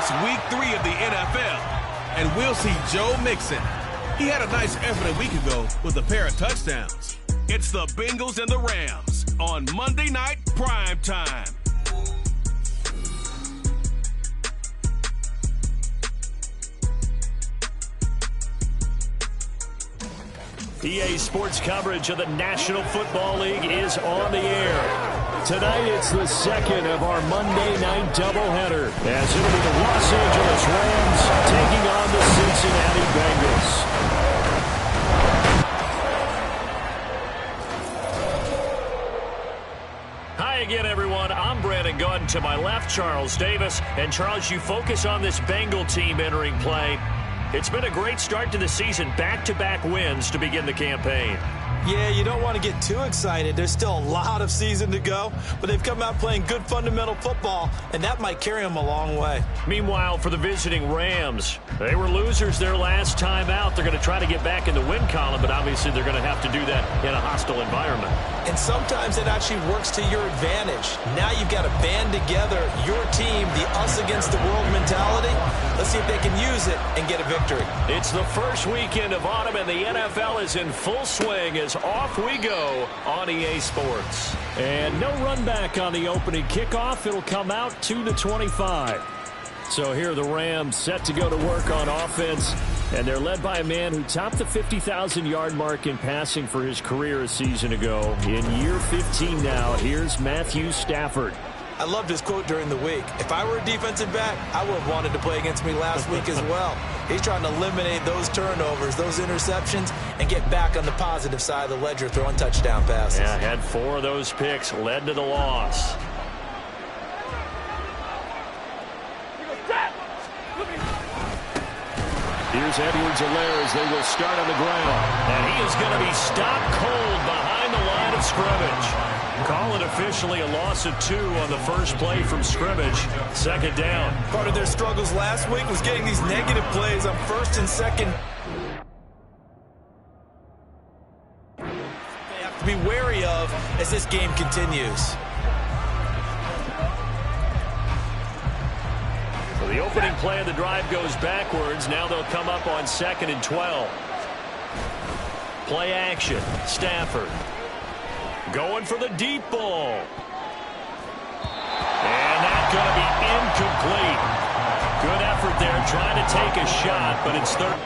It's week 3 of the NFL, and we'll see Joe Mixon. He had a nice effort a week ago with a pair of touchdowns. It's the Bengals and the Rams on Monday Night Prime Time. EA Sports coverage of the National Football League is on the air. Tonight, it's the second of our Monday night doubleheader, as it'll be the Los Angeles Rams taking on the Cincinnati Bengals. Hi again, everyone. I'm Brandon Gunn. To my left, Charles Davis. And Charles, you focus on this Bengal team entering play. It's been a great start to the season, back-to-back wins to begin the campaign. Yeah, you don't want to get too excited. There's still a lot of season to go, but they've come out playing good fundamental football, and that might carry them a long way. Meanwhile, for the visiting Rams, they were losers their last time out. They're going to try to get back in the win column, but obviously they're going to have to do that in a hostile environment. And sometimes it actually works to your advantage. Now you've got to band together your team, the us against the world mentality. Let's see if they can use it and get a victory. It's the first weekend of autumn, and the NFL is in full swing as off we go on EA Sports. And no run back on the opening kickoff. It'll come out to the 25. So here are the Rams set to go to work on offense. And they're led by a man who topped the 50,000-yard mark in passing for his career a season ago. In year 15 now, here's Matthew Stafford. I loved his quote during the week. If I were a defensive back, I would have wanted to play against me last week as well. He's trying to eliminate those turnovers, those interceptions, and get back on the positive side of the ledger throwing touchdown passes. Yeah, had 4 of those picks, led to the loss. Here's Edwards-Helaire as they will start on the ground. And he is going to be stopped cold behind the line of scrimmage. Call it officially a loss of 2 on the first play from scrimmage. Second down. Part of their struggles last week was getting these negative plays on first and second. They have to be wary of as this game continues. So the opening play of the drive goes backwards. Now they'll come up on 2nd and 12. Play action. Stafford. Going for the deep ball. And that's going to be incomplete. Good effort there trying to take a shot, but it's third.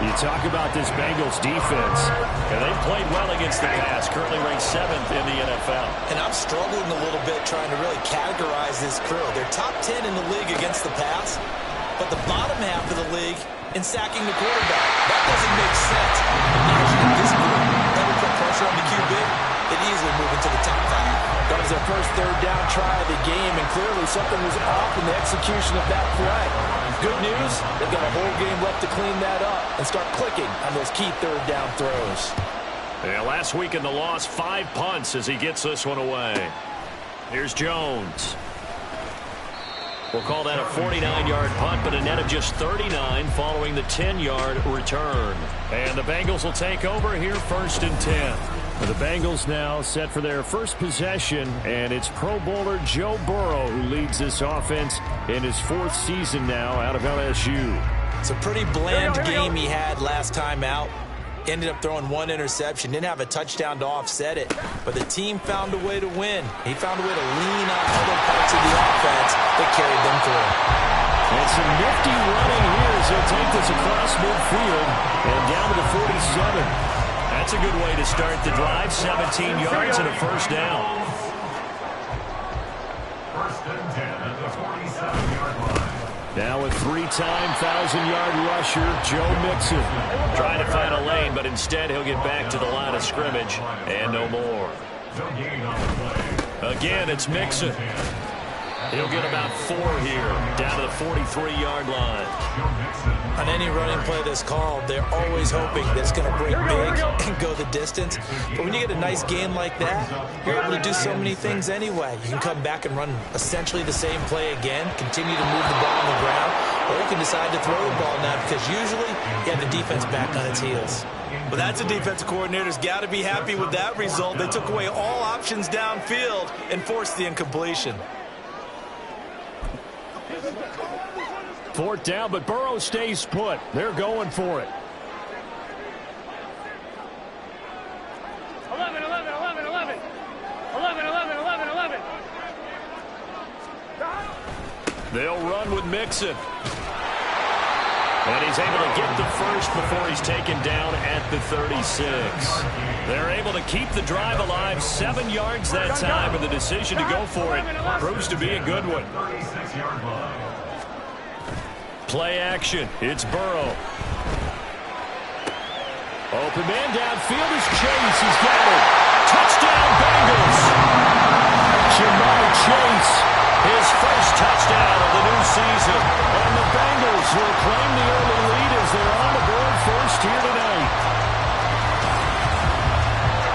You talk about this Bengals defense, and they've played well against the pass, currently ranked 7th in the NFL. And I'm struggling a little bit trying to really categorize this crew. They're top 10 in the league against the pass, but the bottom half of the league in sacking the quarterback. That doesn't make sense. Imagine this group ever put pressure on the QB, they'd easily move into the top 5. That was their first third down try of the game, and clearly something was off in the execution of that play. Good news, they've got a whole game left to clean that up and start clicking on those key third down throws. Yeah, last week in the loss, 5 punts as he gets this one away. Here's Jones. We'll call that a 49-yard punt, but a net of just 39 following the 10-yard return. And the Bengals will take over here 1st and 10. The Bengals now set for their first possession, and it's Pro Bowler Joe Burrow who leads this offense in his 4th season now out of LSU. It's a pretty bland game he had last time out. Ended up throwing 1 interception, didn't have a touchdown to offset it, but the team found a way to win. He found a way to lean on other parts of the offense that carried them through. And some nifty running here as he'll take this across midfield and down to the 47. That's a good way to start the drive. 17 yards and a first down. 1st and 10 at the 47-yard line. Now a 3-time 1,000-yard rusher, Joe Mixon. Trying to find a lane, but instead he'll get back to the line of scrimmage and no more. Again, it's Mixon. He'll get about 4 here. Down to the 43-yard line. On any running play that's called, they're always hoping that it's going to break big and go the distance. But when you get a nice gain like that, you're able to do so many things anyway. You can come back and run essentially the same play again, continue to move the ball on the ground, or you can decide to throw the ball now because usually you have the defense back on its heels. Well, that's a defensive coordinator's got to be happy with that result. They took away all options downfield and forced the incompletion. Fourth down, but Burrow stays put. They're going for it. 11, 11, 11, 11. 11, 11, 11, 11. They'll run with Mixon. And he's able to get the first before he's taken down at the 36. They're able to keep the drive alive, 7 yards that time, and the decision to go for it proves to be a good one. Play action. It's Burrow. Open man downfield is Chase. He's got it. Touchdown, Bengals. Jamar Chase, his first touchdown of the new season. And the Bengals will claim the early lead as they're on the board first here tonight.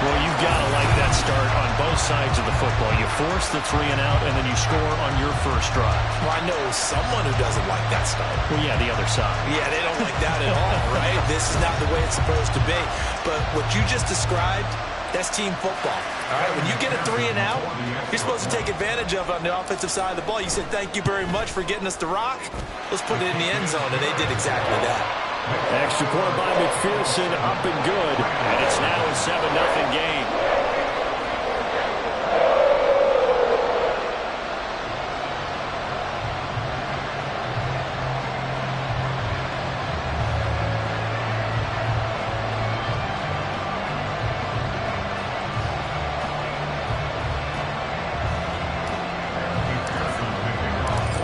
Well, you've got to like that start on both sides of the football. You force the 3 and out, and then you score on your first drive. Well, I know someone who doesn't like that start. Well, yeah, the other side. Yeah, they don't like that at all, right? This is not the way it's supposed to be. But what you just described, that's team football. All right, when you get a 3 and out, you're supposed to take advantage of it on the offensive side of the ball. You said, thank you very much for getting us the rock. Let's put it in the end zone, and they did exactly that. Extra point by McPherson, up and good. And it's now a 7-0 game.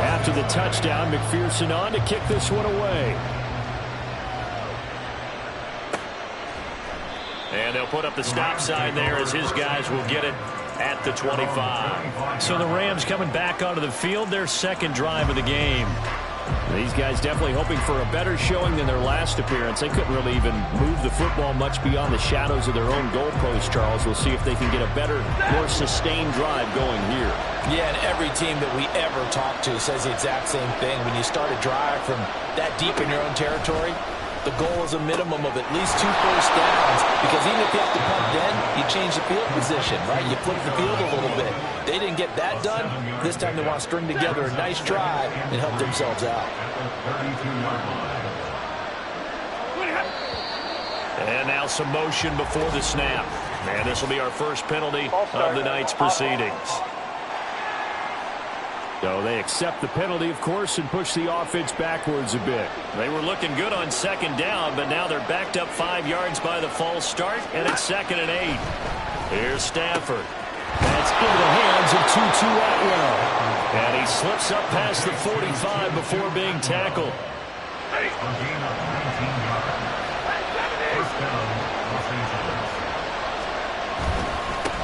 After the touchdown, McPherson on to kick this one away. And they'll put up the stop sign there as his guys will get it at the 25. So the Rams coming back onto the field, their second drive of the game. These guys definitely hoping for a better showing than their last appearance. They couldn't really even move the football much beyond the shadows of their own goalpost, Charles. We'll see if they can get a better, more sustained drive going here. Yeah, and every team that we ever talk to says the exact same thing. When you start a drive from that deep in your own territory, the goal is a minimum of at least 2 first downs, because even if you have to punt then, you change the field position, right? You flip the field a little bit. They didn't get that done. This time they want to string together a nice drive and help themselves out. And now some motion before the snap. And this will be our first penalty of the night's proceedings. So they accept the penalty, of course, and push the offense backwards a bit. They were looking good on second down, but now they're backed up 5 yards by the false start, and it's 2nd and 8. Here's Stafford. That's into the hands of Tutu Atwell. And he slips up past the 45 before being tackled.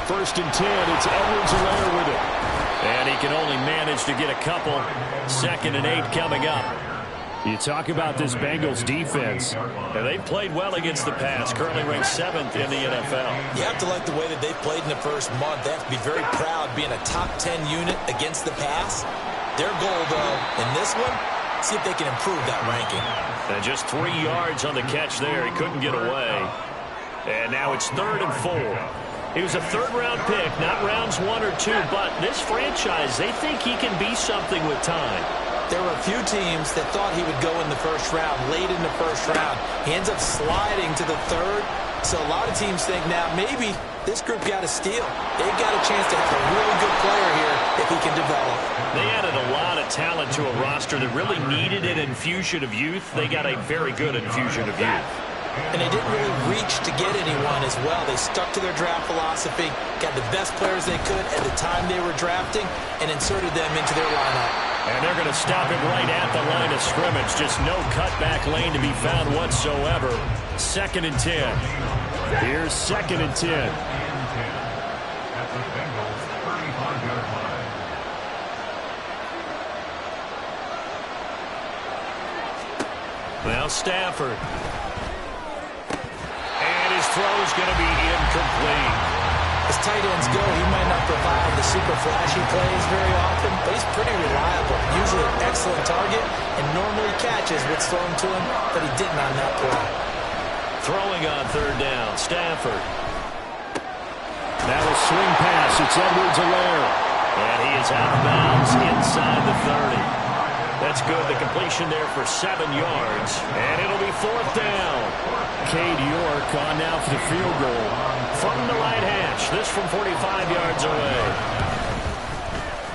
First and 10, it's Edwards-Helaire with it. And he can only manage to get a couple. 2nd and 8 coming up. You talk about this Bengals defense. And they've played well against the pass, currently ranked 7th in the NFL. You have to like the way that they've played in the first month. They have to be very proud being a top 10 unit against the pass. Their goal, though, in this one, see if they can improve that ranking. And just 3 yards on the catch there. He couldn't get away. And now it's 3rd and 4. He was a 3rd-round pick, not rounds 1 or 2, but this franchise, they think he can be something with time. There were a few teams that thought he would go in the first round, late in the first round. He ends up sliding to the 3rd, so a lot of teams think now maybe this group got a steal. They've got a chance to have a really good player here if he can develop. They added a lot of talent to a roster that really needed an infusion of youth. They got a very good infusion of youth. And they didn't really reach to get anyone as well. They stuck to their draft philosophy, got the best players they could at the time they were drafting, and inserted them into their lineup. And they're going to stop him right at the line of scrimmage. Just no cutback lane to be found whatsoever. 2nd and 10. Here's 2nd and 10. At the Bengals' 35-yard line. Now Stafford. And his throw is going to be incomplete. As tight ends go, he might not provide the super flashy plays very often, but he's pretty reliable. Usually an excellent target and normally catches what's thrown to him, but he didn't on that play. Throwing on third down, Stafford. Now a swing pass. It's Edwards-Helaire. And he is out of bounds inside the 30. That's good. The completion there for 7 yards. And it'll be fourth down. Cade York on now for the field goal. From the right hash. This from 45 yards away.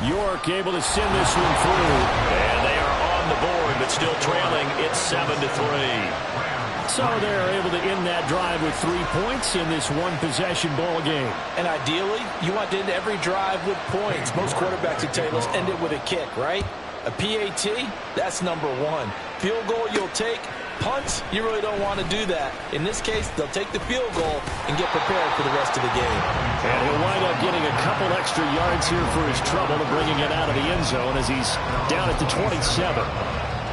York able to send this one through. And they are on the board, but still trailing. It's 7-3. So they're able to end that drive with 3 points in this one-possession ball game. And ideally, you want to end every drive with points. Most quarterbacks would tell you, let's end it with a kick, right? A PAT, that's number one. Field goal you'll take. Punts, you really don't want to do that. In this case, they'll take the field goal and get prepared for the rest of the game. And he'll wind up getting a couple extra yards here for his trouble to bringing it out of the end zone as he's down at the 27.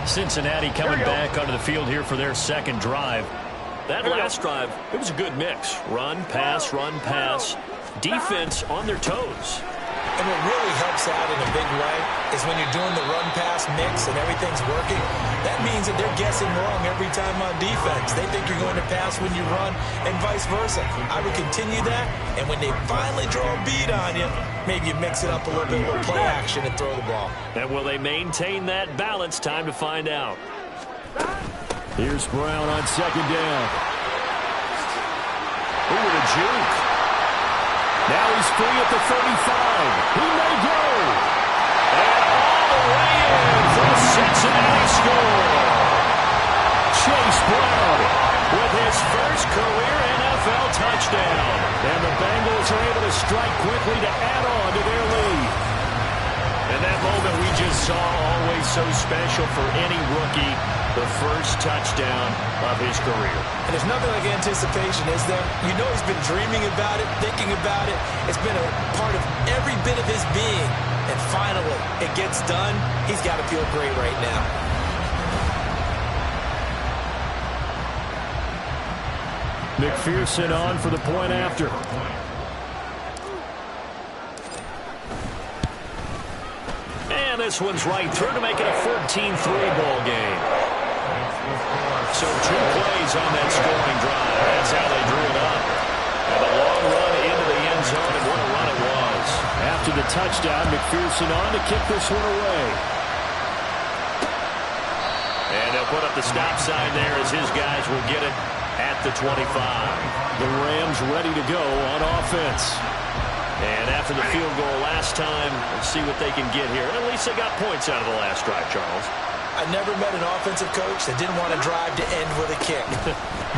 Cincinnati coming back onto the field here for their second drive. That last drive, it was a good mix. Run, pass, defense on their toes. And what really helps out in a big way is when you're doing the run-pass mix and everything's working, that means that they're guessing wrong every time on defense. They think you're going to pass when you run and vice versa. I would continue that, and when they finally draw a beat on you, maybe you mix it up a little bit with play action and throw the ball. And will they maintain that balance? Time to find out. Here's Brown on second down. Ooh, the juke. Now he's free at the 35. He may go. And all the way in for a Cincinnati score. Chase Brown with his first career NFL touchdown. And the Bengals are able to strike quickly to add on to their lead. And that moment we just saw, always so special for any rookie, the first touchdown of his career. And there's nothing like anticipation, is there? You know he's been dreaming about it, thinking about it. It's been a part of every bit of his being. And finally, it gets done. He's got to feel great right now. McPherson on for the point after. And this one's right through to make it a 14-3 ball game. So 2 plays on that scoring drive. That's how they drew it up. And a long run into the end zone, and what a run it was. After the touchdown, McPherson on to kick this one away. And they'll put up the stop sign there as his guys will get it at the 25. The Rams ready to go on offense. And after the field goal last time, let's see what they can get here. And at least they got points out of the last drive, Charles. I never met an offensive coach that didn't want to drive to end with a kick.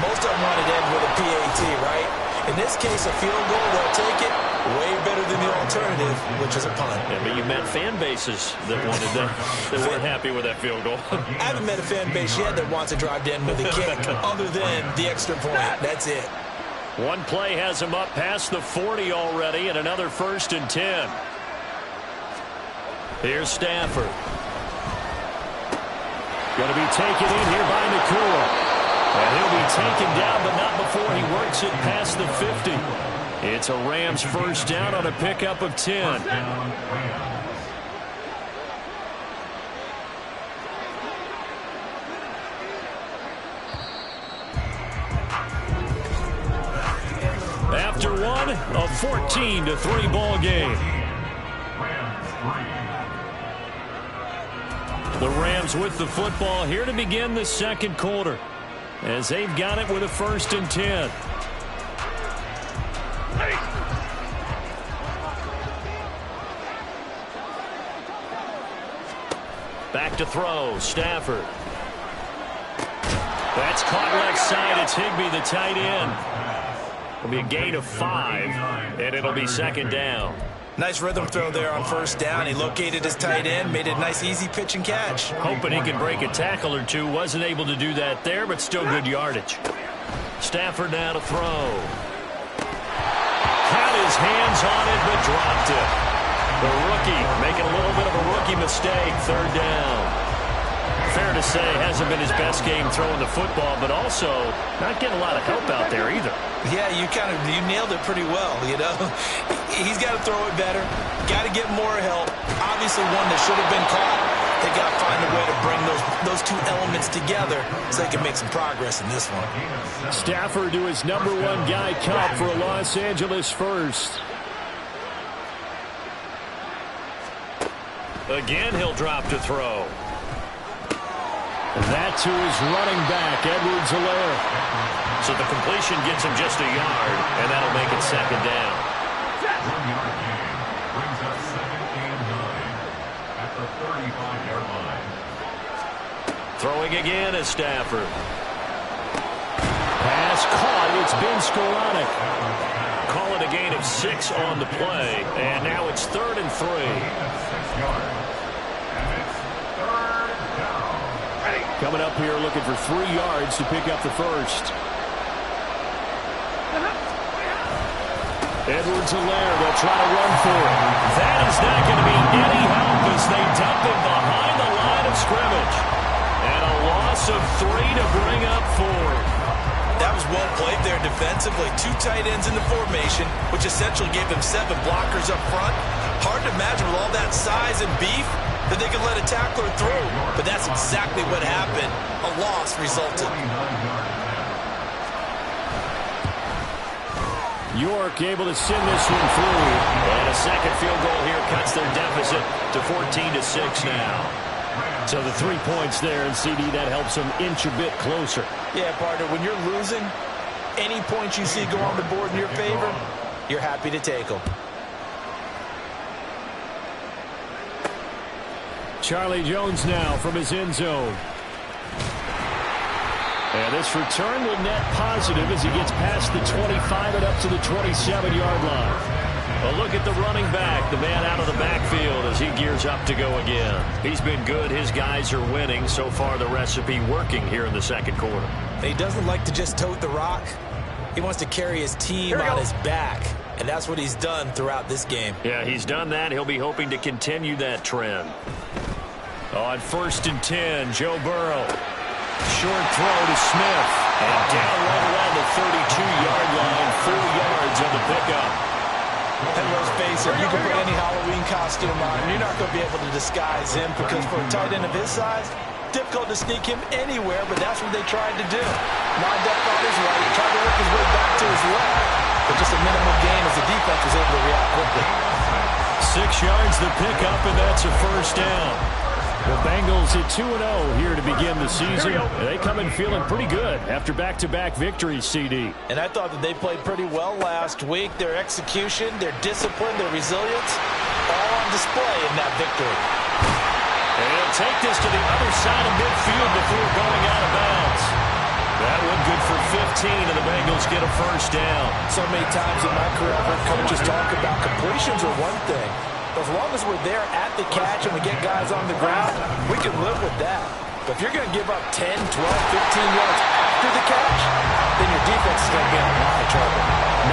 Most of them wanted to end with a PAT, right? In this case, a field goal, they'll take it. Way better than the alternative, which is a punt. Yeah, but you met fan bases that wanted that weren't happy with that field goal. I haven't met a fan base yet that wants to drive to end with a kick other than the extra point. That's it. One play has him up past the 40 already, and another 1st and 10. Here's Stafford. Going to be taken in here by Nakua. And he'll be taken down, but not before he works it past the 50. It's a Rams first down on a pickup of 10. After one, a 14-3 ball game. The Rams with the football here to begin the second quarter, as they've got it with a 1st and 10. Back to throw, Stafford. That's caught left side. It's Higbee, the tight end. It'll be a gain of 5, and it'll be 2nd down. Nice rhythm throw there on 1st down. He located his tight end, made it a nice, easy pitch and catch. Hoping he could break a tackle or two. Wasn't able to do that there, but still good yardage. Stafford now to throw. Had his hands on it, but dropped it. The rookie making a little bit of a rookie mistake. 3rd down. Fair to say hasn't been his best game throwing the football, but also not getting a lot of help out there either. Yeah, you nailed it pretty well, you know. He's got to throw it better, got to get more help. Obviously one that should have been caught. They got to find a way to bring those two elements together so they can make some progress in this one. Stafford to his #1 guy Cup for a Los Angeles first. Again, he'll drop to throw. That to his running back, Edwards-Helaire. So the completion gets him just a yard, and that'll make it second down. 1 yard gain brings up 2nd and 9 at the 35-yard line. Throwing again is Stafford. Pass caught. It's been sporadic. Call it a gain of 6 on the play, and now it's 3rd and 3. 6 yards. And it's 3rd down. Coming up here looking for 3 yards to pick up the first. Edwards-Helaire, they'll try to run for it. That is not going to be any help as they dump him behind the line of scrimmage. And a loss of 3 to bring up 4. That was well played there defensively. 2 tight ends in the formation, which essentially gave them 7 blockers up front. Hard to imagine with all that size and beef that they could let a tackler through. But that's exactly what happened. A loss resulted. York able to send this one through. And a second field goal here cuts their deficit to 14-6 now. So the 3 points there, and CD, that helps them inch a bit closer. Yeah, partner, when you're losing, any points you see go on the board in your favor, you're happy to take them. Charlie Jones now from his end zone. And this return will net positive as he gets past the 25 and up to the 27-yard line. A look at the running back, the man out of the backfield as he gears up to go again. He's been good. His guys are winning. So far, the recipe working here in the second quarter. He doesn't like to just tote the rock. He wants to carry his team on his back, and that's what he's done throughout this game. Yeah, he's done that. He'll be hoping to continue that trend. On 1st and 10, Joe Burrow. Short throw to Smith. And down right around the 32-yard line, 4 yards on the pickup. And let's face it, you can put any Halloween costume on, and you're not going to be able to disguise him because for a tight end of his size, difficult to sneak him anywhere, but that's what they tried to do. Lined up on his right, tried to work his way back to his left, but just a minimal gain as the defense was able to react quickly. 6 yards the pickup, and that's a first down. The Bengals at 2-0 here to begin the season. They come in feeling pretty good after back-to-back victories, CD. And I thought that they played pretty well last week. Their execution, their discipline, their resilience, all on display in that victory. And he'll take this to the other side of midfield before going out of bounds. That one good for 15, and the Bengals get a first down. So many times in my career, I've heard coaches talk about completions are one thing. As long as we're there at the catch and we get guys on the ground, we can live with that. But if you're going to give up 10, 12, 15 yards after the catch, then your defense is going to be in a lot of trouble.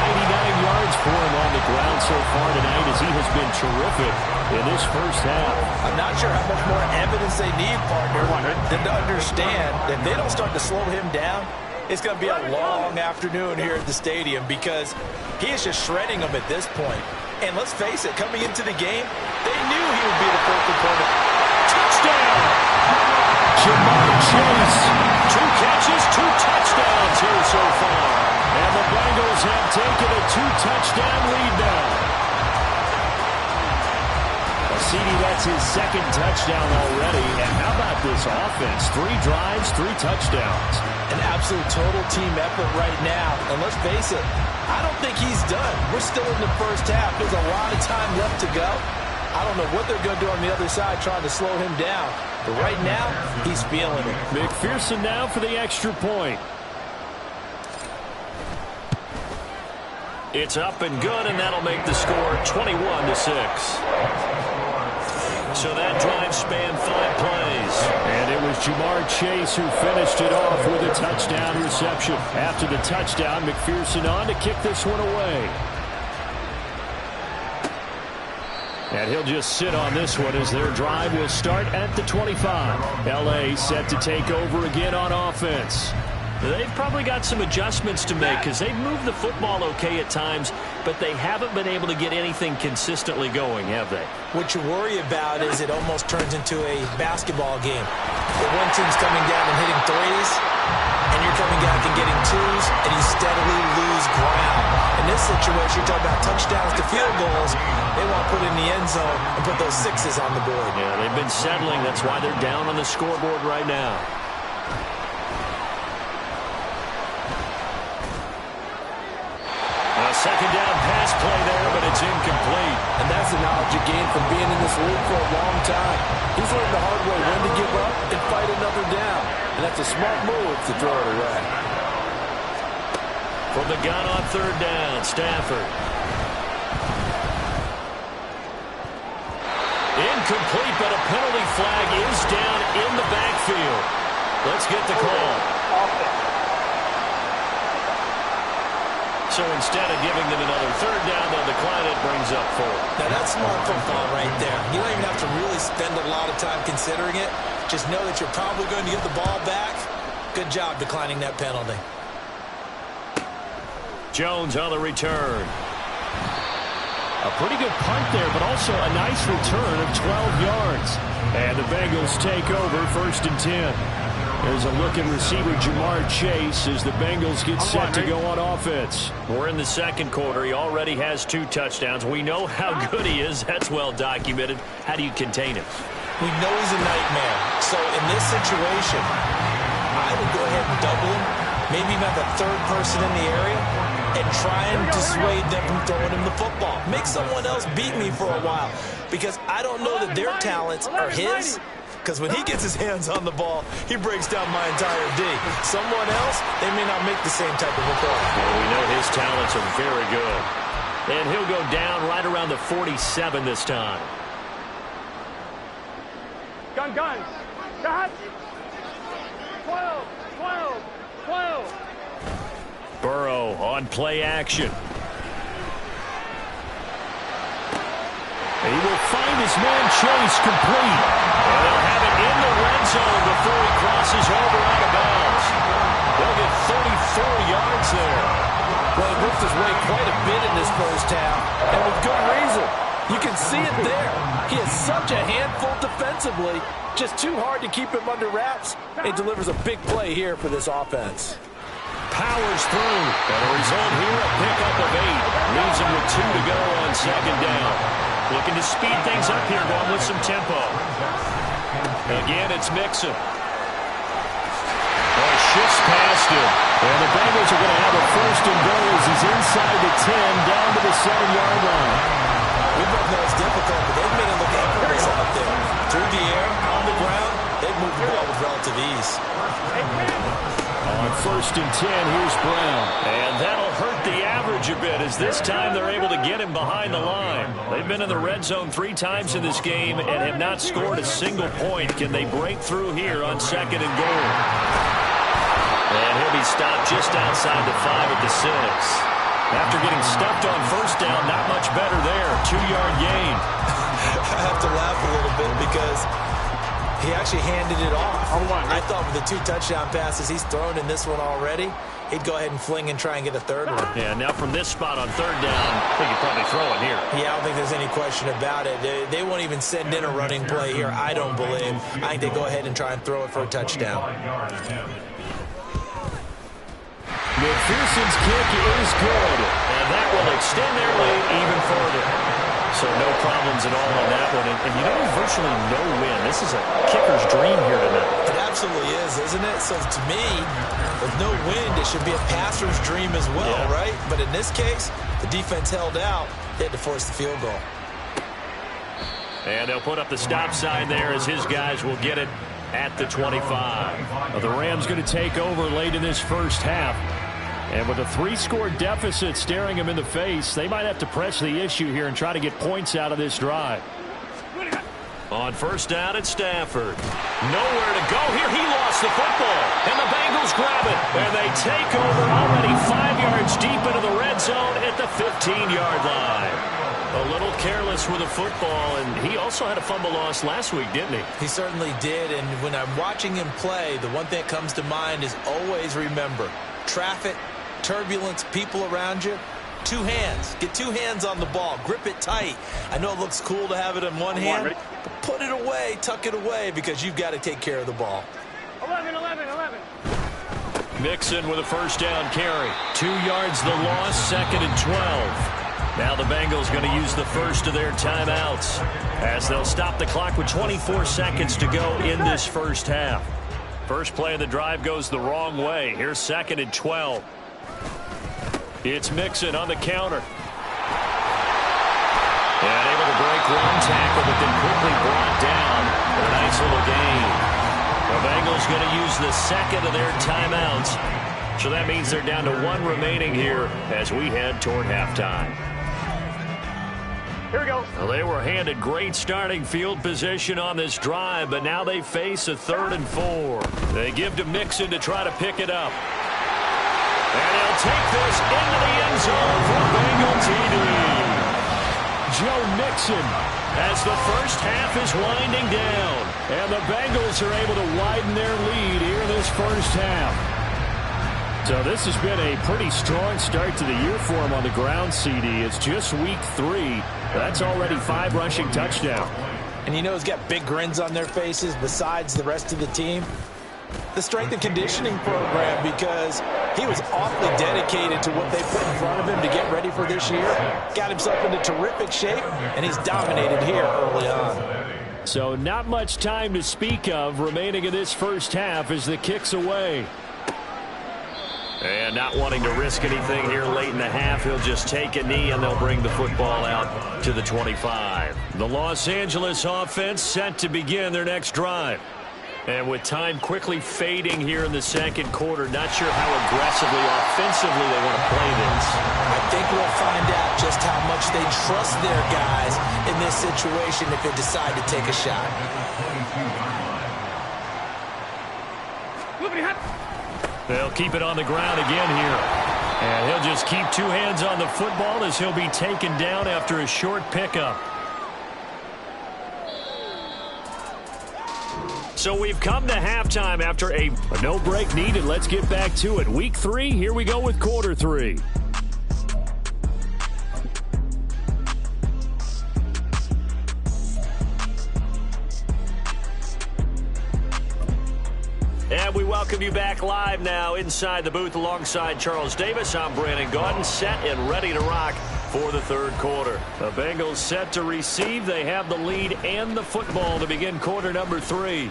99 yards for him on the ground so far tonight as he has been terrific in this first half. I'm not sure how much more evidence they need, partner, than to understand that if they don't start to slow him down, it's going to be a long afternoon here at the stadium because he is just shredding them at this point. And let's face it, coming into the game, they knew he would be the focal point. Touchdown! Jamar Chase. 2 catches, 2 touchdowns here so far. And the Bengals have taken a 2-touchdown lead now. CD, that's his 2nd touchdown already. And how about this offense? 3 drives, 3 touchdowns. An absolute total team effort right now. And let's face it, I don't think he's done. We're still in the first half. There's a lot of time left to go. I don't know what they're going to do on the other side trying to slow him down. But right now, he's feeling it. McPherson now for the extra point. It's up and good, and that'll make the score 21-6. So that drive spanned 5 plays. And it was Jamar Chase who finished it off with a touchdown reception. After the touchdown, McPherson on to kick this one away. And he'll just sit on this one as their drive will start at the 25. L.A. set to take over again on offense. They've probably got some adjustments to make because they've moved the football okay at times, but they haven't been able to get anything consistently going, have they? What you worry about is it almost turns into a basketball game. Where one team's coming down and hitting threes, and you're coming back and getting twos, and you steadily lose ground. In this situation, you're talking about touchdowns to field goals. They want to put in the end zone and put those sixes on the board. Yeah, they've been settling. That's why they're down on the scoreboard right now. A second down pass play there, but it's incomplete. And that's the knowledge you gain from being in this league for a long time. He's learned the hard way when to give up and fight another down. And that's a smart move to throw it away. From the gun on third down, Stafford. Incomplete, but a penalty flag is down in the backfield. Let's get the call. So instead of giving them another third down, they'll decline it, brings up 4. Now that's smart football right there. You don't even have to really spend a lot of time considering it. Just know that you're probably going to get the ball back. Good job declining that penalty. Jones on the return. A pretty good punt there, but also a nice return of 12 yards. And the Bengals take over 1st and 10. There's a look at receiver Jamar Chase as the Bengals get set to go on offense. We're in the second quarter. He already has 2 touchdowns. We know how good he is. That's well documented. How do you contain him? We know he's a nightmare. So in this situation, I would go ahead and double him. Maybe even have a third person in the area and try and dissuade them from throwing him the football. Make someone else beat me for a while because I don't know that their talents are his. Because when he gets his hands on the ball, he breaks down my entire D. Someone else, they may not make the same type of a play. Well, we know his talents are very good. And he'll go down right around the 47 this time. Gun. Stop. 12. Burrow on play action. He will find his man Chase complete. And they'll have it in the red zone before he crosses over out of bounds. They'll get 34 yards there. Well, he worked his way quite a bit in this first half, and with good reason. You can see it there. He is such a handful defensively, just too hard to keep him under wraps, and delivers a big play here for this offense. Powers through. And a result here, a pickup of 8. Leaves him with 2 to go on second down. Looking to speed things up here, going with some tempo. Again, it's Mixon. Shifts past him. And the Bengals are going to have a 1st and goal as he's inside the 10, down to the 7-yard line. We both know it's difficult, but they've made it look effortless out there. Through the air, on the ground, they've moved the ball with relative ease. On 1st and 10, here's Brown. And that'll hurt the average a bit as this time they're able to get him behind the line. They've been in the red zone 3 times in this game and have not scored a single point. Can they break through here on 2nd and goal? And he'll be stopped just outside the 5 at the 6. After getting stuffed on 1st down, not much better there. 2-yard gain. I have to laugh a little bit because he actually handed it off. I thought with the 2 touchdown passes he's thrown in this one already, he'd go ahead and fling and try and get a 3rd one. Yeah, now from this spot on 3rd down, I think he'd probably throw it here. Yeah, I don't think there's any question about it. They won't even send in a running play here, I don't believe. I think they go ahead and try and throw it for a touchdown. McPherson's kick is good. And that will extend their lead even further. So no problems at all on that one. And you know, virtually no win. This is a kicker's dream here tonight. It absolutely is, isn't it? So to me, with no wind, it should be a passer's dream as well, right? But in this case, the defense held out. They had to force the field goal. And they'll put up the stop sign there as his guys will get it at the 25. Well, the Rams going to take over late in this first half. And with a 3-score deficit staring him in the face, they might have to press the issue here and try to get points out of this drive. On 1st down at Stafford. Nowhere to go here. He lost the football. And the Bengals Bengals grab it, and they take over already 5 yards deep into the red zone at the 15-yard line. A little careless with the football, and he also had a fumble loss last week, didn't he? He certainly did, and when I'm watching him play, the one thing that comes to mind is always remember, traffic, turbulence, people around you, 2 hands. Get 2 hands on the ball. Grip it tight. I know it looks cool to have it in one hand, but put it away, tuck it away, because you've got to take care of the ball. 11. Mixon with a first down carry. 2 yards the loss, 2nd and 12. Now the Bengals going to use the first of their timeouts as they'll stop the clock with 24 seconds to go in this first half. First play of the drive goes the wrong way. Here's 2nd and 12. It's Mixon on the counter. And able to break one tackle, but then quickly brought down for a nice little gain. The Bengals going to use the second of their timeouts. So that means they're down to 1 remaining here as we head toward halftime. Here we go. Well, they were handed great starting field position on this drive, but now they face a 3rd and 4. They give to Mixon to try to pick it up. And he'll take this into the end zone for Bengal TD. Joe Mixon as the first half is winding down. And the Bengals are able to widen their lead here in this first half. So this has been a pretty strong start to the year for him on the ground, CD. It's just week 3. That's already 5 rushing touchdowns. And you know he's got big grins on their faces besides the rest of the team. The strength and conditioning program, because he was awfully dedicated to what they put in front of him to get ready for this year. Got himself into terrific shape, and he's dominated here early on. So not much time to speak of remaining in this first half as the kick's away. And not wanting to risk anything here late in the half, he'll just take a knee and they'll bring the football out to the 25. The Los Angeles offense set to begin their next drive. And with time quickly fading here in the second quarter, not sure how aggressively, offensively they want to play this. I think we'll find out just how much they trust their guys in this situation if they decide to take a shot. They'll keep it on the ground again here. And he'll just keep 2 hands on the football as he'll be taken down after a short pickup. So we've come to halftime after a no break needed. Let's get back to it. Week 3, here we go with quarter 3. And we welcome you back live now inside the booth alongside Charles Davis. I'm Brandon Gaudin, set and ready to rock for the third quarter. The Bengals set to receive. They have the lead and the football to begin quarter number 3.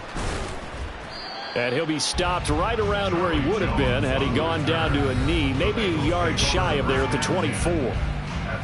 And he'll be stopped right around where he would have been had he gone down to a knee, maybe a yard shy of there at the 24.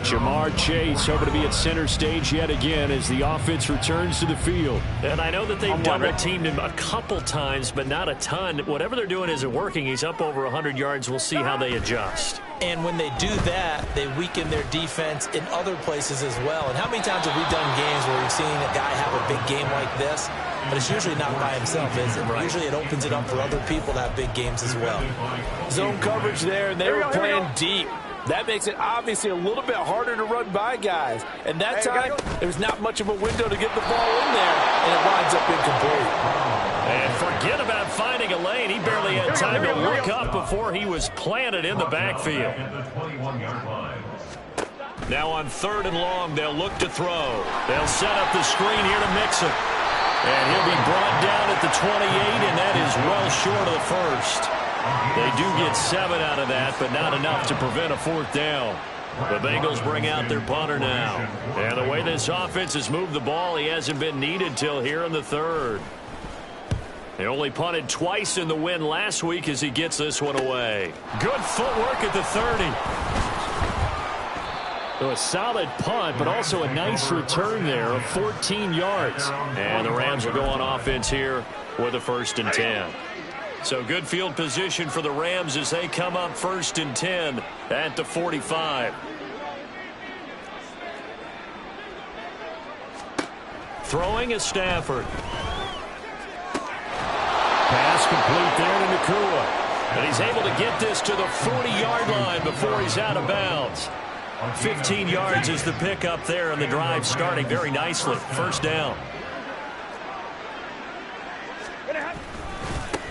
Jamar Chase hoping to be at center stage yet again as the offense returns to the field. And I know that they've double-teamed him a couple times, but not a ton. Whatever they're doing isn't working. He's up over 100 yards. We'll see how they adjust. And when they do that, they weaken their defense in other places as well. And how many times have we done games where we've seen a guy have a big game like this, but it's usually not by himself, is it? Right. Usually it opens it up for other people to have big games as well. Zone coverage there, and they were playing deep. That makes it obviously a little bit harder to run by guys. And that time, there's not much of a window to get the ball in there, and it winds up incomplete. And forget about finding a lane. He barely had time to look up before he was planted in the backfield. Now on 3rd and long, they'll look to throw. They'll set up the screen here to Mixon. And he'll be brought down at the 28, and that is well short of the first. They do get 7 out of that, but not enough to prevent a 4th down. The Bengals bring out their punter now. And the way this offense has moved the ball, he hasn't been needed till here in the 3rd. They only punted twice in the win last week as he gets this one away. Good footwork at the 30. So a solid punt, but also a nice return there of 14 yards. And the Rams will go on offense here with a 1st and 10. So good field position for the Rams as they come up 1st and 10 at the 45. Throwing is Stafford. Pass complete there to Nakua. And he's able to get this to the 40-yard line before he's out of bounds. 15 yards is the pickup there, and the drive starting very nicely. First down.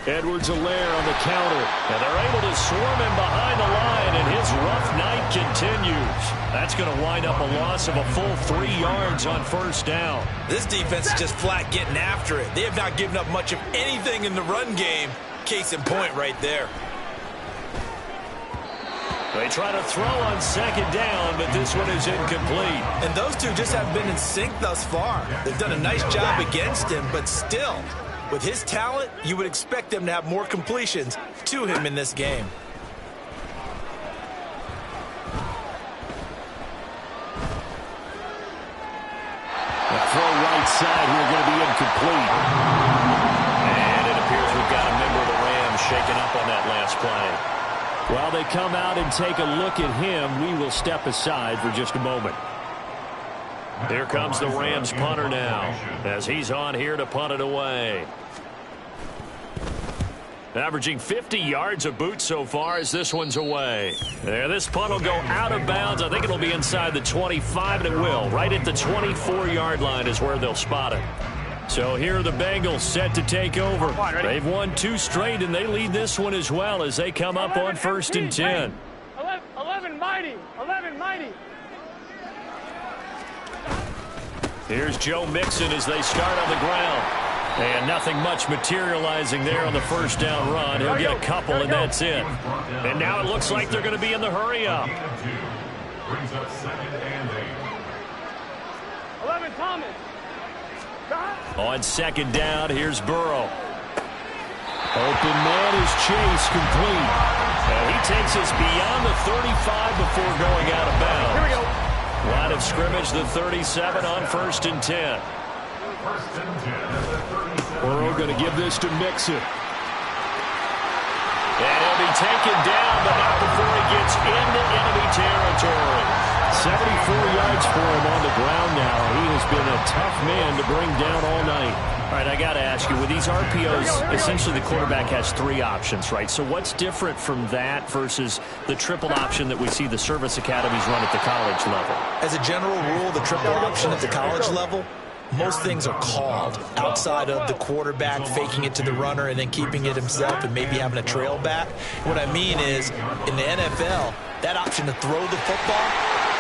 Edwards-Helaire on the counter. And they're able to swarm him behind the line, and his rough night continues. That's going to wind up a loss of a full 3 yards on first down. This defense is just flat getting after it. They have not given up much of anything in the run game. Case in point right there. They try to throw on second down, but this one is incomplete. And those two just haven't been in sync thus far. They've done a nice job against him, but still, with his talent, you would expect them to have more completions to him in this game. The throw right side here going to be incomplete. And it appears we've got a member of the Rams shaken up on that last play. While they come out and take a look at him, we will step aside for just a moment. Here comes the Rams punter now, as he's on here to punt it away. Averaging 50 yards a boot so far as this one's away. There, this punt will go out of bounds. I think it'll be inside the 25, and it will. Right at the 24-yard line is where they'll spot it. So here are the Bengals set to take over. They've won 2 straight, and they lead this one as well as they come up on 1st and 10. 11 mighty. 11 mighty. Here's Joe Mixon as they start on the ground. And nothing much materializing there on the first down run. He'll get a couple, and that's it. And now it looks like they're going to be in the hurry-up. Brings up 2nd and 8. 11 Thomas. On 2nd down, here's Burrow. Open man is Chase, complete. And he takes us beyond the 35 before going out of bounds. Here we go. Line of scrimmage, the 37 on 1st and 10. 1st and 10 at the 37. Burrow going to give this to Mixon. And he'll be taken down, but not before he gets into enemy territory. 74 yards for him on the ground now. He has been a tough man to bring down all night. All right, I got to ask you, with these RPOs, essentially the quarterback has 3 options, right? So what's different from that versus the triple option that we see the service academies run at the college level? As a general rule, the triple option at the college level, most things are called outside of the quarterback faking it to the runner and then keeping it himself and maybe having a trail back. What I mean is, in the NFL, that option to throw the football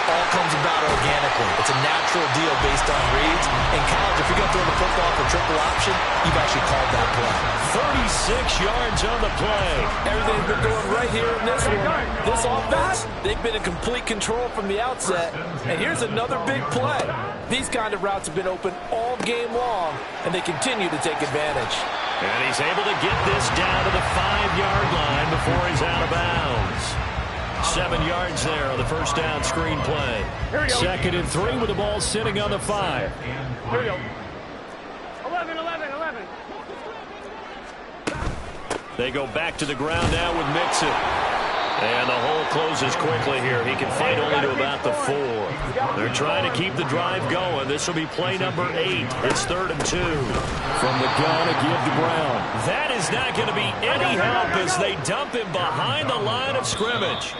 all comes about organically. It's a natural deal based on reads. In college, if you're going to throw the football for triple option, you've actually called that play. 36 yards on the play. Everything's been going right here in this one. This offense, they've been in complete control from the outset. And here's another big play. These kind of routes have been open all game long, and they continue to take advantage. And he's able to get this down to the 5-yard line before he's out of bounds. 7 yards there on the first down screen play. 2nd and 3 with the ball sitting on the 5. Here we go. 11. They go back to the ground now with Mixon. And the hole closes quickly here. He can fight only to about the 4. They're trying to keep the drive going. This will be play number 8. It's 3rd and 2. From the gun, a give to Brown. That is not going to be any help as they dump him behind the line of scrimmage.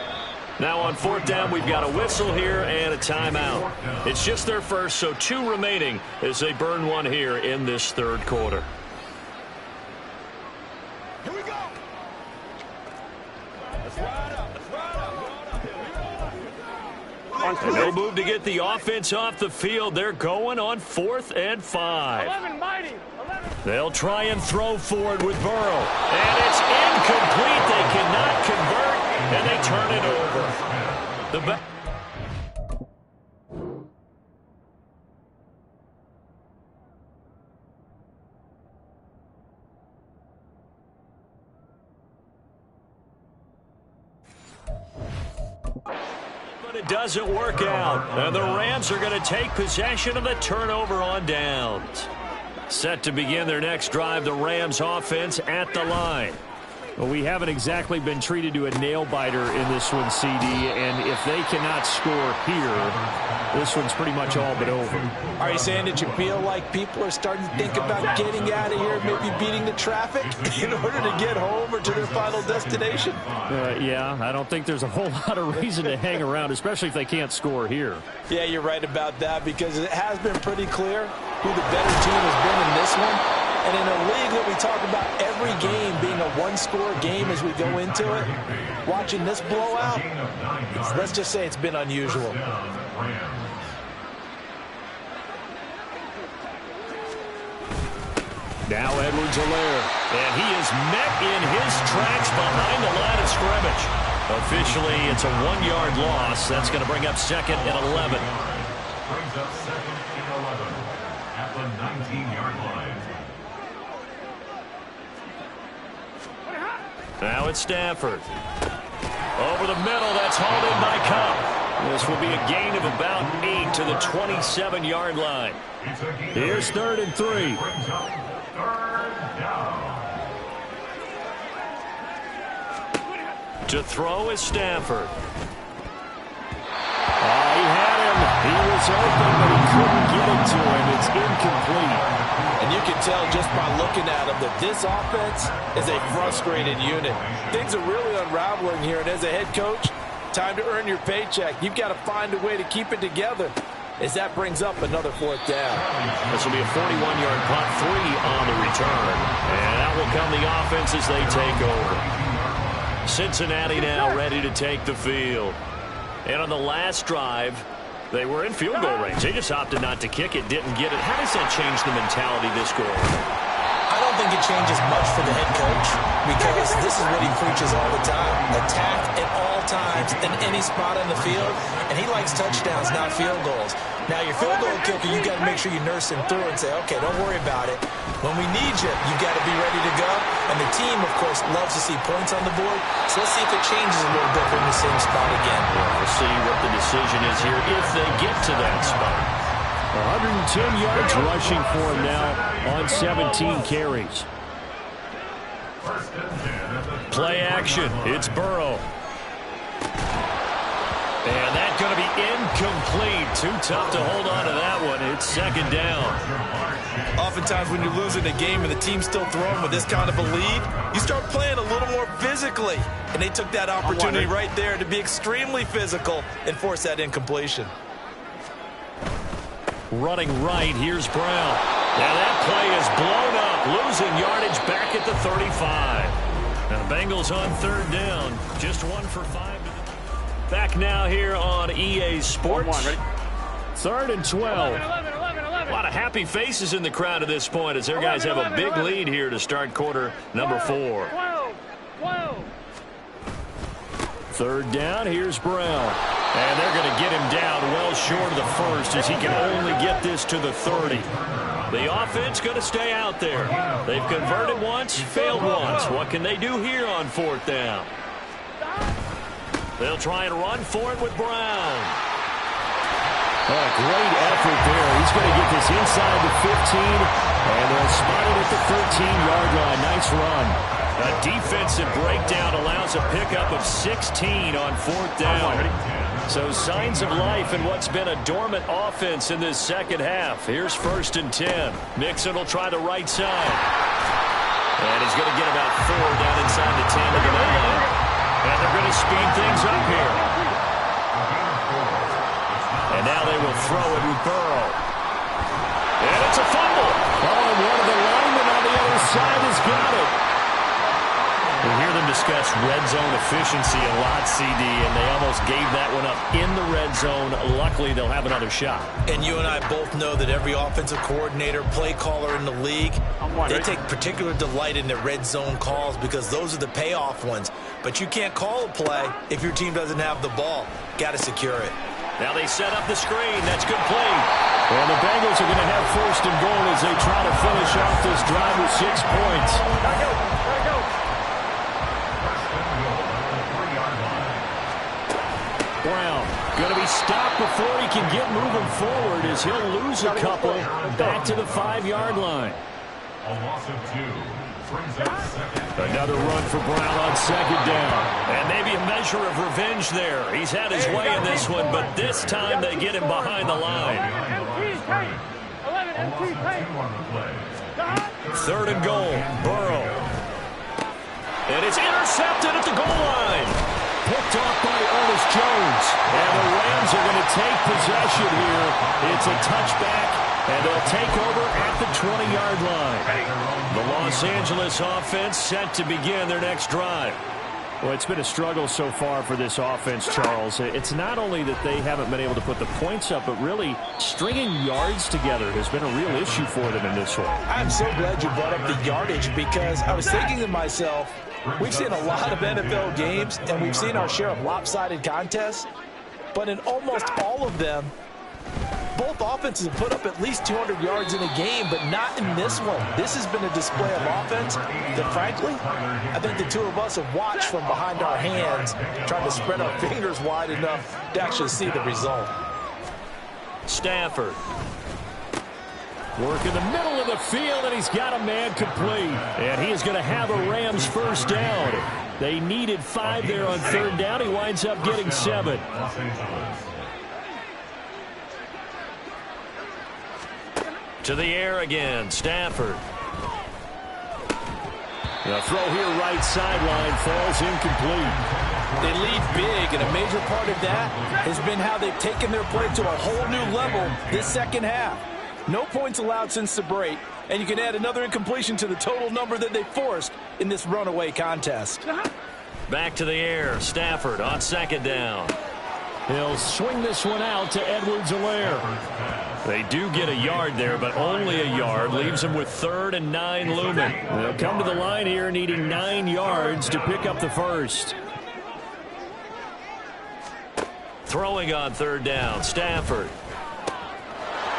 Now on 4th down, we've got a whistle here and a timeout. It's just their first, so 2 remaining as they burn one here in this 3rd quarter. Here we go. And they'll move to get the offense off the field. They're going on 4th and 5. 11 mighty. 11. They'll try and throw forward with Burrow. And it's incomplete. They cannot convert, and they turn it over. But it doesn't work out. And the Rams are going to take possession of the turnover on downs. Set to begin their next drive, the Rams offense at the line. Well, we haven't exactly been treated to a nail-biter in this one, CD, and if they cannot score here, this one's pretty much all but over. Are you saying that you feel like people are starting to think about getting out of here, maybe beating the traffic in order to get home or to their final destination? Yeah, I don't think there's a whole lot of reason to hang around, especially if they can't score here. Yeah, you're right about that, because it has been pretty clear who the better team has been in this one. And in a league that we talk about every game being a one-score game as we go into it, watching this blowout, let's just say it's been unusual. Now Edwards-Helaire, and he is met in his tracks behind the line of scrimmage. Officially, it's a 1-yard loss. That's going to bring up 2nd and 11. Brings up 2nd and 11 at the 19-yard line. Now it's Stafford. Over the middle, that's hauled in by Cup. This will be a gain of about 8 to the 27-yard line. Here's 3rd and 3. To throw is Stafford. He had him. He was open, but he couldn't get it to him. It's incomplete. And you can tell just by looking at them that this offense is a frustrated unit. Things are really unraveling here, and as a head coach, time to earn your paycheck. You've got to find a way to keep it together as that brings up another 4th down. This will be a 41-yard punt, 3 on the return. And out will come the offense as they take over. Cincinnati now ready to take the field. And on the last drive, they were in field goal range. They just opted not to kick it, didn't get it. How does that change the mentality this goal? I don't think it changes much for the head coach, because this is what he preaches all the time. Attack at all times in any spot on the field, and he likes touchdowns, not field goals. Now, your field goal kicker, you got to make sure you nurse him through and say, okay, don't worry about it. When we need you, you got to be ready to go. And the team, of course, loves to see points on the board. So let's see if it changes a little bit from the same spot again. We'll see what the decision is here if they get to that spot. 110 yards rushing for him now on 17 carries. Play action. It's Burrow. And that's going to be incomplete. Too tough to hold on to that one. It's 2nd down. Oftentimes when you're losing a game and the team's still throwing with this kind of a lead, you start playing a little more physically. And they took that opportunity right there to be extremely physical and force that incompletion. Running right, here's Brown. Now that play is blown up, losing yardage back at the 35. And the Bengals on 3rd down, just 1 for 5. Back now here on EA Sports. 3rd and 12. 11. A lot of happy faces in the crowd at this point as their guys have a big lead here to start quarter number 4. 12. 3rd down, here's Brown. And they're going to get him down well short of the first as he can only get this to the 30. The offense going to stay out there. They've converted once, failed once. What can they do here on 4th down? They'll try and run for it with Brown. Oh, great effort there. He's going to get this inside the 15, and they'll spot it at the 13-yard line. Nice run. A defensive breakdown allows a pickup of 16 on 4th down. So signs of life in what's been a dormant offense in this second half. Here's 1st and 10. Mixon will try the right side. And he's going to get about 4 down inside the 10 of the line. And they're going to speed things up here. And now they will throw it with Burrow. And it's a fumble. Oh, and one of the linemen on the other side has got it. We hear them discuss red zone efficiency a lot, CD, and they almost gave that one up in the red zone. Luckily, they'll have another shot. And you and I both know that every offensive coordinator, play caller in the league, they take particular delight in their red zone calls because those are the payoff ones. But you can't call a play if your team doesn't have the ball. Got to secure it. Now they set up the screen. That's good play. Well, the Bengals are going to have 1st and goal as they try to finish off this drive with 6 points. Brown going to be stopped before he can get moving forward as he'll lose a couple back to the 5-yard line. A loss of 2 brings up 2nd. Another run for Brown on second down. And maybe a measure of revenge there. He's had his way in this one, but this time they get him behind the line. 3rd and goal. Burrow. And it's intercepted at the goal line. Picked off by Ernest Jones. And the Rams are going to take possession here. It's a touchback, and they'll take over at the 20-yard line. The Los Angeles offense set to begin their next drive. Well, it's been a struggle so far for this offense, Charles. It's not only that they haven't been able to put the points up, but really stringing yards together has been a real issue for them in this one. I'm so glad you brought up the yardage, because I was thinking to myself, we've seen a lot of NFL games, and we've seen our share of lopsided contests, but in almost all of them, both offenses have put up at least 200 yards in a game, but not in this one. This has been a display of offense that, frankly, I think the two of us have watched from behind our hands, trying to spread our fingers wide enough to actually see the result. Stafford. Work in the middle of the field, and he's got a man complete. And he is going to have a Rams first down. They needed 5 there on 3rd down. He winds up getting 7. To the air again, Stafford. The throw here right sideline falls incomplete. They lead big, and a major part of that has been how they've taken their play to a whole new level this second half. No points allowed since the break, and you can add another incompletion to the total number that they forced in this runaway contest. Back to the air, Stafford on 2nd down. He'll swing this one out to Edwards-Helaire. They do get a yard there, but only a yard. Leaves them with 3rd and 9 looming. They'll come to the line here needing 9 yards to pick up the first. Throwing on 3rd down, Stafford.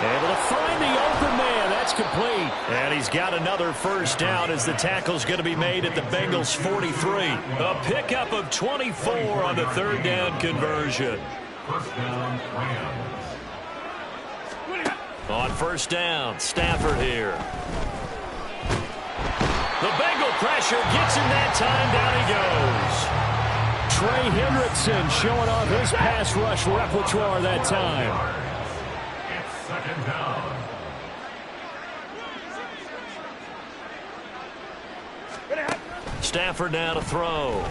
Able to find the open man. That's complete. And he's got another first down as the tackle's going to be made at the Bengals' 43. A pickup of 24 on the 3rd down conversion. First down, Rams. On 1st down, Stafford here. The Bengal pressure gets him that time. Down he goes. Trey Hendrickson showing off his pass rush repertoire that time. It's 2nd down. Stafford now to throw.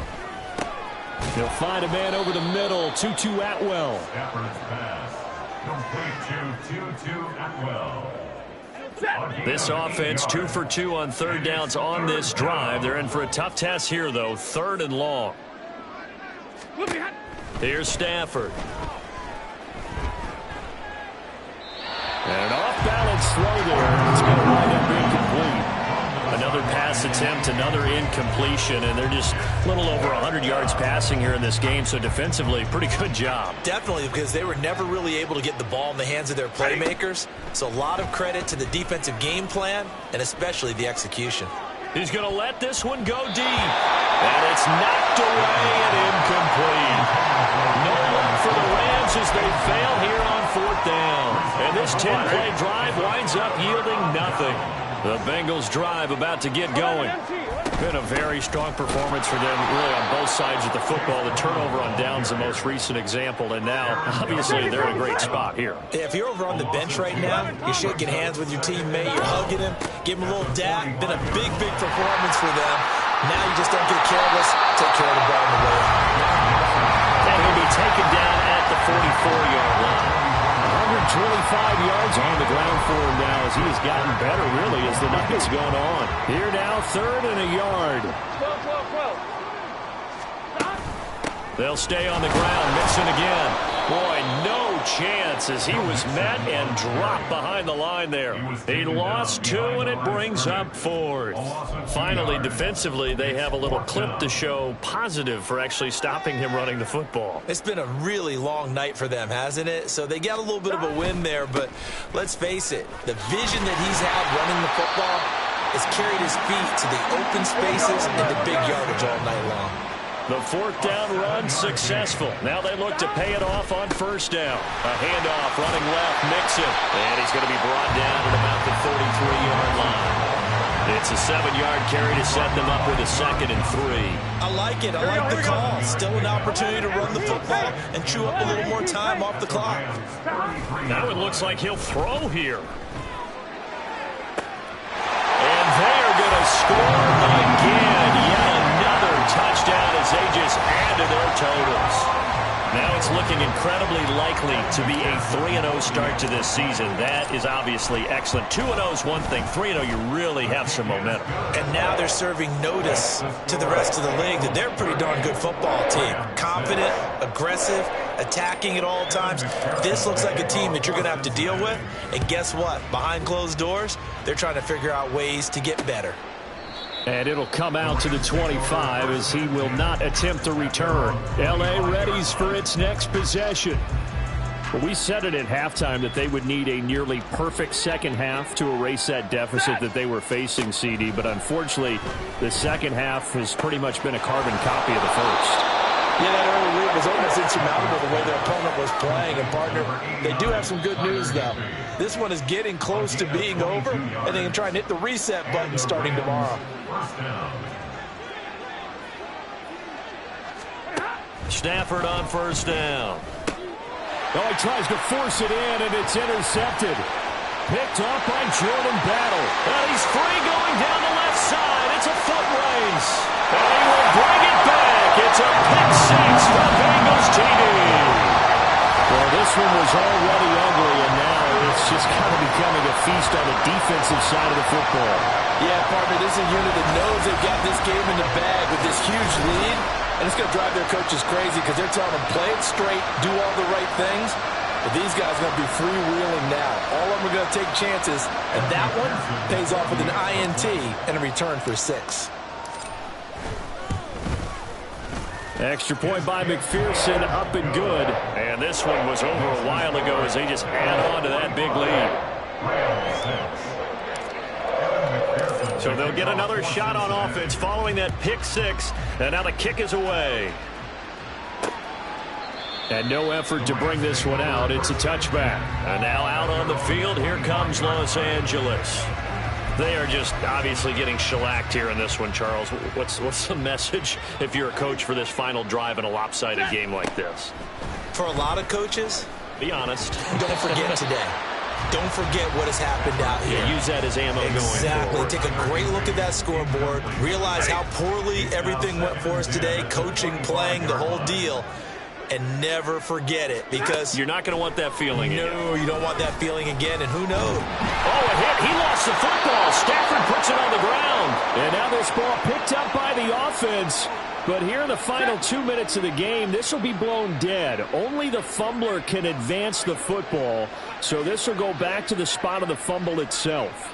He'll find a man over the middle. 2-2 Atwell. Stafford's pass. Complete to 2-2 Atwell. This offense 2 for 2 on 3rd downs on this drive. They're in for a tough test here, though. 3rd and long. Here's Stafford. And an off-balance throw there. It's going to wind up incomplete. Another pass attempt, another incompletion, and they're just a little over 100 yards passing here in this game, so defensively, pretty good job. Definitely, because they were never really able to get the ball in the hands of their playmakers. So a lot of credit to the defensive game plan, and especially the execution. He's going to let this one go deep. And it's knocked away and incomplete. No luck for the Rams as they fail here on 4th down. And this 10-play drive winds up yielding nothing. The Bengals drive about to get going. Been a very strong performance for them, really, on both sides of the football. The turnover on downs the most recent example, and now, obviously, they're in a great spot here. Yeah, if you're over on the bench right now, you're shaking hands with your teammate, you're hugging him, give him a little dap. Been a big, big performance for them. Now you just don't get careless, take care of the ball on the way out. And he'll be taken down at the 44-yard line. 125 yards on the ground for him now as he has gotten better, really, as the night's gone on. Here now, 3rd and a yard. They'll stay on the ground. Mixon again. Boy, no chance as he was met and dropped behind the line there. He lost 2, and it brings up 4th. Finally, defensively, they have a little clip to show positive for actually stopping him running the football. It's been a really long night for them, hasn't it? So they got a little bit of a win there, but let's face it, the vision that he's had running the football has carried his feet to the open spaces and the big yardage all night long. The 4th down run successful. Now they look to pay it off on 1st down. A handoff running left, Mixon. And he's going to be brought down at about the 33-yard line. It's a 7-yard carry to set them up with a 2nd and 3. I like it. I like the call. Still an opportunity to run the football and chew up a little more time off the clock. Now it looks like he'll throw here. And they're going to score again. Yet another touchdown as they just add to their totals. Now it's looking incredibly likely to be a 3-0 start to this season. That is obviously excellent. 2-0 is one thing. 3-0, you really have some momentum. And now they're serving notice to the rest of the league that they're a pretty darn good football team. Confident, aggressive, attacking at all times. This looks like a team that you're going to have to deal with. And guess what? Behind closed doors, they're trying to figure out ways to get better. And it'll come out to the 25 as he will not attempt to return. L.A. readies for its next possession. Well, we said it at halftime that they would need a nearly perfect second half to erase that deficit that they were facing, CD. But unfortunately, the second half has pretty much been a carbon copy of the first. Yeah, that early lead was almost insurmountable the way their opponent was playing. And, partner, they do have some good news, though. This one is getting close to being over, and they can try and hit the reset button starting tomorrow. Stafford on first down. Oh, he tries to force it in, and it's intercepted. Picked up by Jordan Battle. And he's free going down the left side. It's a foot race. And he will bring it back. It's a pick 6 for Bengals TD. Well, this one was already ugly, and now it's just kind of becoming a feast on the defensive side of the football. Yeah, partner, this is a unit that knows they've got this game in the bag with this huge lead, and it's going to drive their coaches crazy because they're telling them play it straight, do all the right things. But these guys are going to be freewheeling now. All of them are going to take chances, and that one pays off with an INT and a return for 6. Extra point by McPherson, up and good. And this one was over a while ago as they just add on to that big lead. So they'll get another shot on offense following that pick 6. And now the kick is away. And no effort to bring this one out. It's a touchback. And now out on the field, here comes Los Angeles. They are just obviously getting shellacked here in this one, Charles. What's the message if you're a coach for this final drive in a lopsided game like this? For a lot of coaches, be honest. Don't forget today. Don't forget what has happened out here. Yeah, use that as ammo going forward. Exactly. Take a great look at that scoreboard. Realize how poorly everything went for us today. Coaching, playing, the whole deal. And never forget it, because you're not going to want that feeling again. No, you don't want that feeling again, and who knows? Oh, a hit. He lost the football. Stafford puts it on the ground. And now this ball picked up by the offense. But here in the final 2 minutes of the game, this will be blown dead. Only the fumbler can advance the football, so this will go back to the spot of the fumble itself.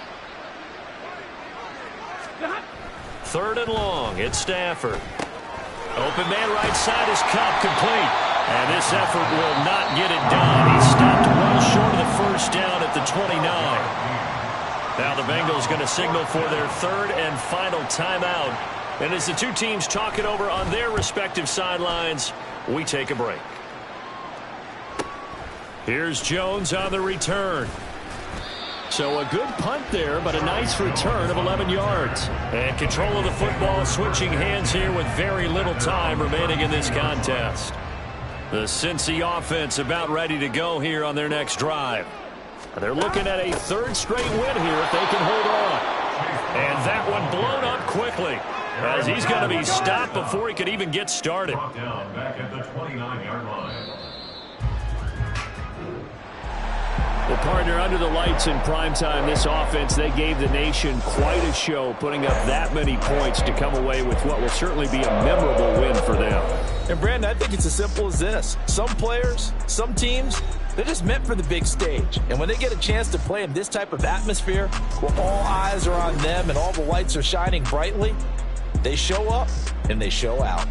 3rd and long. It's Stafford. Open man right side is Cup, complete. And this effort will not get it done. He stopped well short of the first down at the 29. Now the Bengals going to signal for their 3rd and final timeout. And as the two teams talk it over on their respective sidelines, we take a break. Here's Jones on the return. So a good punt there, but a nice return of 11 yards. And control of the football switching hands here with very little time remaining in this contest. The Cincy offense about ready to go here on their next drive. They're looking at a 3rd straight win here if they can hold on. And that one blown up quickly as he's going to be stopped before he could even get started. Back at the 29-yard line. Well, partner, under the lights in primetime, this offense, they gave the nation quite a show, putting up that many points to come away with what will certainly be a memorable win for them. And, Brandon, I think it's as simple as this. Some players, some teams, they're just meant for the big stage. And when they get a chance to play in this type of atmosphere, where all eyes are on them and all the lights are shining brightly, they show up and they show out.